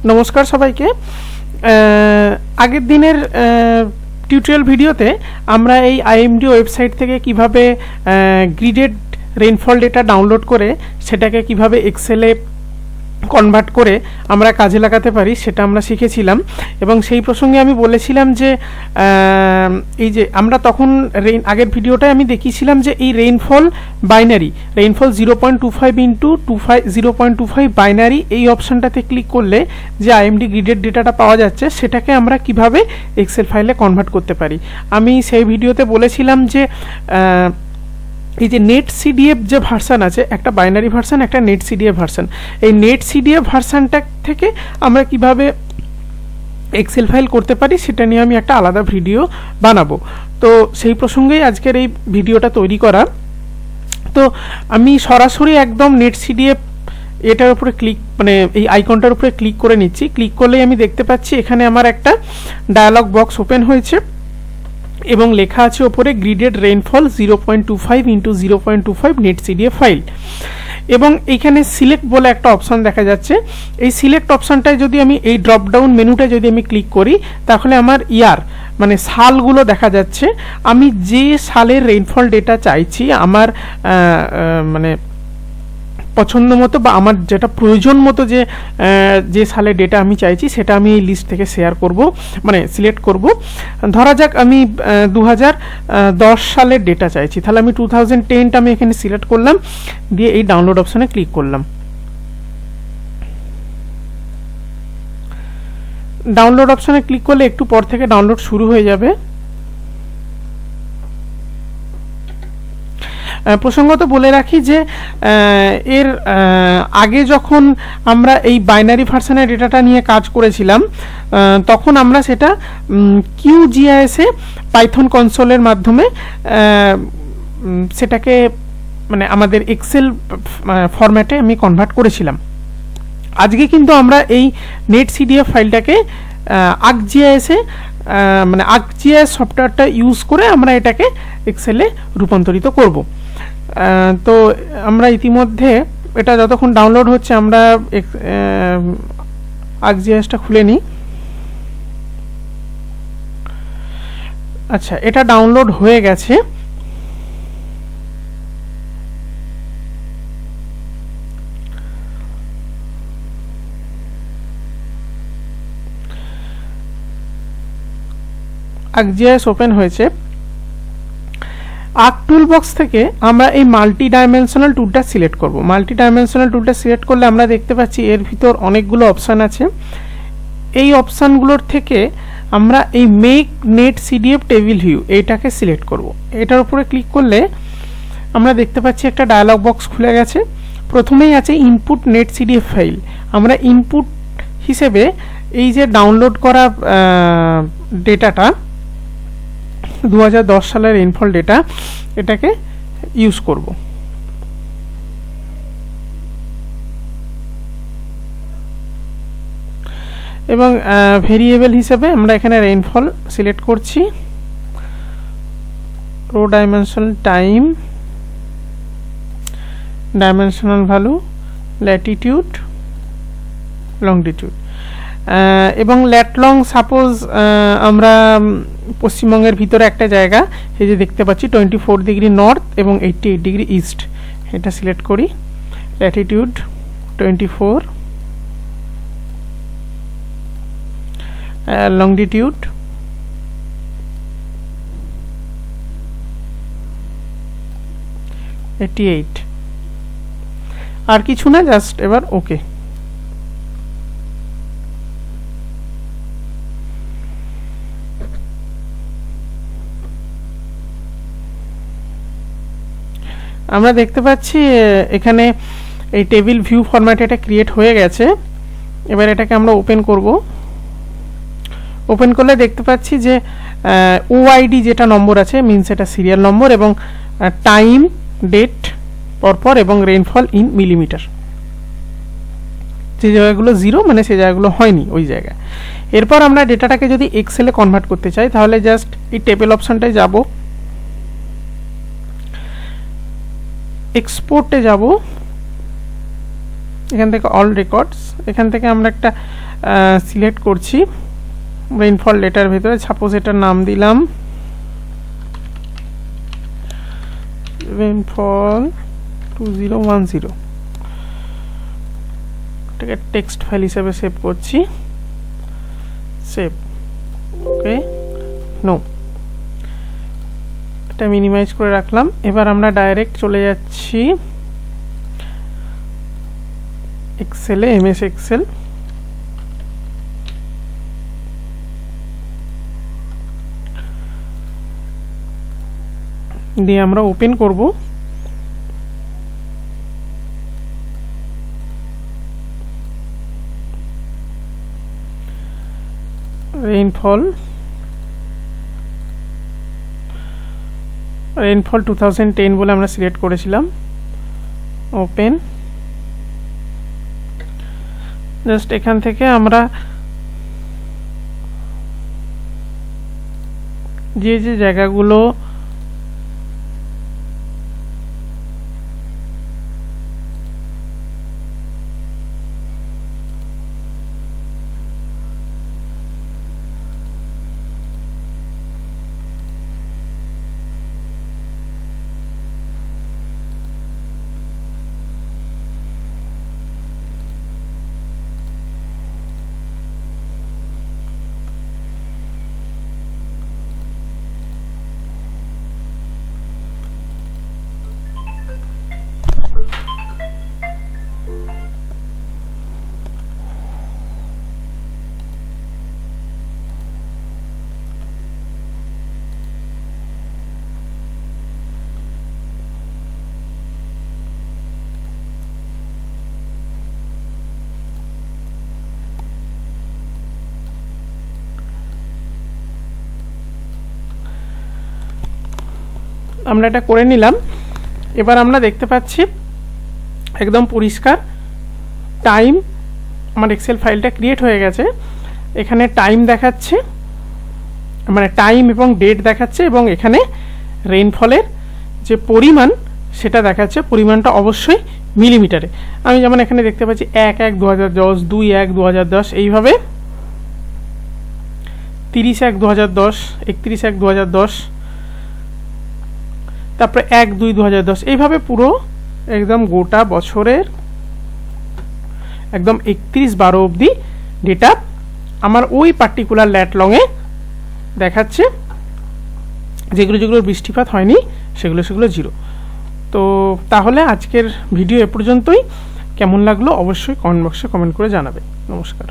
নমস্কার সবাইকে। আগের দিনের টিউটোরিয়াল ভিডিওতে আমরা এই আইএমডি ওয়েবসাইট থেকে কিভাবে গ্রিডেড রেইনফল ডেটা ডাউনলোড করে সেটাকে কিভাবে এক্সেলে কনভার্ট করে আমরা কাজে লাগাতে পারি সেটা আমরা শিখেছিলাম। এবং সেই প্রসঙ্গে আমি বলেছিলাম যে এই যে আমরা তখন আগের ভিডিওটায় আমি দেখিয়েছিলাম যে এই rainfall binary, rainfall 0.25 into 0.25 binary, এই অপশানটাতে ক্লিক করলে যে আইএমডি গ্রিডেড ডেটাটা পাওয়া যাচ্ছে সেটাকে আমরা কিভাবে এক্সেল ফাইলে কনভার্ট করতে পারি। আমি সেই ভিডিওতে বলেছিলাম যে এই যে নেট সিডিএফ যে ভার্সান আছে, একটা বাইনারি ভার্সান, একটা নেট সিডিএফ ভার্সান, এই নেট সিডিএফ ভার্সানটা থেকে আমরা কিভাবে এক্সেল ফাইল করতে পারি সেটা নিয়ে আমি একটা আলাদা ভিডিও বানাবো। তো সেই প্রসঙ্গেই আজকের এই ভিডিওটা তৈরি করা। তো আমি সরাসরি একদম নেট সিডিএফ এটার উপরে ক্লিক, মানে এই আইকনটার উপরে ক্লিক করে নিচ্ছি। ক্লিক করলেই আমি দেখতে পাচ্ছি এখানে আমার একটা ডায়ালগ বক্স ওপেন হয়েছে এবং লেখা আছে ওপরে gridded rainfall 0.25 into 0.25 net CDF file. এবং এইখানে সিলেক্ট বলে একটা অপশান দেখা যাচ্ছে। এই সিলেক্ট অপশানটায় যদি আমি এই ড্রপডাউন মেনুটা যদি আমি ক্লিক করি তাহলে আমার ইয়ার মানে সালগুলো দেখা যাচ্ছে। আমি যে সালের রেইনফল ডেটা চাইছি আমার মানে পছন্দ মতো বা আমার যেটা প্রয়োজন মতো যে সালের ডেটা আমি চাইছি সেটা আমি এই লিস্ট থেকে শেয়ার করব, মানে সিলেক্ট করব। ধরা যাক আমি 2010 সালের ডেটা চাইছি, তাহলে আমি 2010টা আমি এখানে সিলেক্ট করলাম, দিয়ে এই ডাউনলোড অপশানে ক্লিক করলাম। ডাউনলোড অপশানে ক্লিক করলে একটু পর থেকে ডাউনলোড শুরু হয়ে যাবে। প্রসঙ্গত বলে রাখি যে এর আগে যখন আমরা এই বাইনারি ভার্সনের ডেটাটা নিয়ে কাজ করেছিলাম তখন আমরা সেটা QGIS-এ পাইথন কনসোলের মাধ্যমে সেটাকে মানে আমাদের এক্সেল ফরম্যাটে আমি কনভার্ট করেছিলাম। আজকে কিন্তু আমরা এই নেট সিডিএফ ফাইলটাকে ArcGIS-এ মানে ArcGIS সফটওয়্যারটা ইউজ করে আমরা এটাকে এক্সেলে রূপান্তরিত করব। তো আমরা ইতিমধ্যে এটা যতক্ষণ ডাউনলোড হচ্ছে আমরা ArcGIS-টা খুলে নিই। আচ্ছা, এটা ডাউনলোড হয়ে গেছে। ArcGIS ওপেন হয়েছে। আর্ক টুল বক্স থেকে আমরা এই মাল্টি ডাইমেনশনাল টুলটা সিলেক্ট করব। মাল্টি ডাইমেনশনাল টুলটা সিলেক্ট করলে আমরা দেখতে পাচ্ছি এর ভিতর অনেকগুলো অপশান আছে। এই অপশানগুলোর থেকে আমরা এই make net CDF table view এইটাকে সিলেক্ট করব। এটার উপরে ক্লিক করলে আমরা দেখতে পাচ্ছি একটা ডায়ালগ বক্স খুলে গেছে। প্রথমেই আছে ইনপুট নেট সিডিএফ ফাইল। আমরা ইনপুট হিসেবে এই যে ডাউনলোড করা ডেটাটা 2010 সালের রেইনফল ডেটা এটাকে ইউজ করব। এবং ভেরিয়েবল হিসেবে আমরা এখানে রেইনফল সিলেক্ট করছি, row dimensional time, dimensional value, latitude, longitude. এবং ল্যাট লং সাপোজ আমরা পশ্চিমবঙ্গের ভিতরে একটা জায়গা এই যে দেখতে পাচ্ছি 24 ডিগ্রি নর্থ এবং 88 ডিগ্রি ইস্ট, এটা সিলেক্ট করি। ল্যাটিটিউড 24, লংটিটিউড 88, আর কিছু না, জাস্ট এবার ওকে। আমরা দেখতে পাচ্ছি এখানে এই টেবিল ভিউ ফরম্যাটে এটা ক্রিয়েট হয়ে গেছে। এবার এটাকে আমরা ওপেন করব। ওপেন করলে দেখতে পাচ্ছি যে OID যেটা নম্বর আছে মিনস এটা সিরিয়াল নম্বর, এবং টাইম, ডেট পরপর, এবং রেইনফল ইন মিলিমিটার। যে জায়গাগুলো 0 মানে সেই জায়গাগুলো হয়নি ওই জায়গায়। এরপর আমরা ডেটাটাকে যদি এক্সেলে কনভার্ট করতে চাই তাহলে জাস্ট এই টেবিল অপশনটায় যাব, এক্সপোর্টে যাব, এখান থেকে অল রেকর্ডস, এখান থেকে আমরা একটা সিলেক্ট করছি রেইনফল ডেটার ভিতরে। সাপোজ এটার নাম দিলাম রেইনফল 2010, এটাকে টেক্সট ফাইল হিসেবে সেভ করছি, সেভ। ওকে, নো, এটা মিনিমাইজ করে রাখলাম। এবার আমরা ডাইরেক্ট চলে যাচ্ছি এক্সেলে, এমএস এক্সেল। দিয়ে আমরা ওপেন করব। রেইনফল 2010 বলে আমরা সিলেক্ট করেছিলাম। ওপেন। জাস্ট এখান থেকে আমরা যে যে জায়গাগুলো আমরা এটা করে নিলাম। এবার আমরা দেখতে পাচ্ছি একদম পরিষ্কার টাইম, আমার এক্সেল ফাইলটা ক্রিয়েট হয়ে গেছে। এখানে টাইম দেখাচ্ছে, মানে টাইম এবং ডেট দেখাচ্ছে, এবং এখানে রেইনফলের যে পরিমাণ সেটা দেখাচ্ছে। পরিমাণটা অবশ্যই মিলিমিটারে। আমি যেমন এখানে দেখতে পাচ্ছি 1/1/2010, 2/1/2010, এইভাবে 30/1/2010, 31/1/2010, তারপরে 1/2/2010, এইভাবে পুরো একদম গোটা বছরের একদম 31/12 অবধি ডেটা আমার ওই পার্টিকুলার ল্যাট লংয়ে দেখাচ্ছে। যেগুলো যেগুলো বৃষ্টিপাত হয়নি সেগুলো 0। তো তাহলে আজকের ভিডিও এ পর্যন্তই। কেমন লাগলো অবশ্যই কমেন্ট বক্সে কমেন্ট করে জানাবে। নমস্কার।